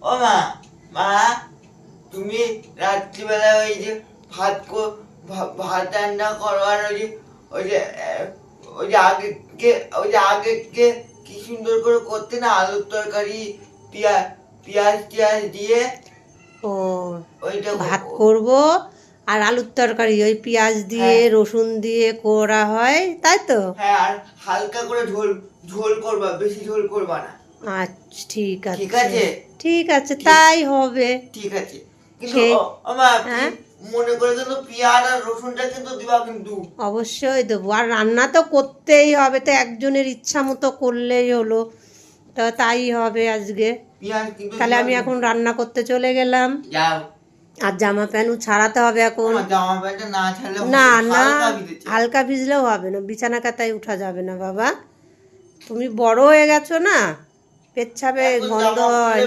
ও মা, মা, তুমি রাত্রিবেলা ওই যে ভাত রান্না করো, আর ওই যে ওই যে আগেকে কি সুন্দর করে করতে না, আলুর তরকারি, পেঁয়াজ টিয়াজ দিয়ে। ও, ওইটা ভাত করব আর আলুর তরকারি ওই পেঁয়াজ দিয়ে হ্যাঁ রসুন দিয়ে করা হয়, তাই তো? হ্যাঁ, আর হালকা করে ঝোল ঝোল করবা, বেশি ঝোল করবা না। আচ্ছা, ঠিক ঠিক আছে, আছে? ঠিক আছে, তাই হবে। ঠিক আছে, কিন্তু সেই আমার হ্যাঁ, মনে করে কিন্তু পেঁয়াজ আর রসুনটা কিন্তু দিবা কিন্তু। অবশ্যই দেবো। আর রান্না তো করতেই হবে, তো একজনের ইচ্ছা মতো করলেই হলো, তো তাই হবে আজকে। পেঁয়াজ কিন্তু তাহলে দিবা আমি এখন কিন্তু। রান্না করতে চলে গেলাম। যাও। আর জামা প্যান্টও ছাড়াতে হবে এখন। আমার জামা প্যান্টটা না ছাড়লে না হবে, না, হালকা ভিজেছে। হালকা ভিজলেও হবে না, বিছানা কাতায় উঠা যাবে না বাবা। তুমি বড় হয়ে গেছো না, পেচ্ছাবে এখন গন্ধ জামা খুললে হয়।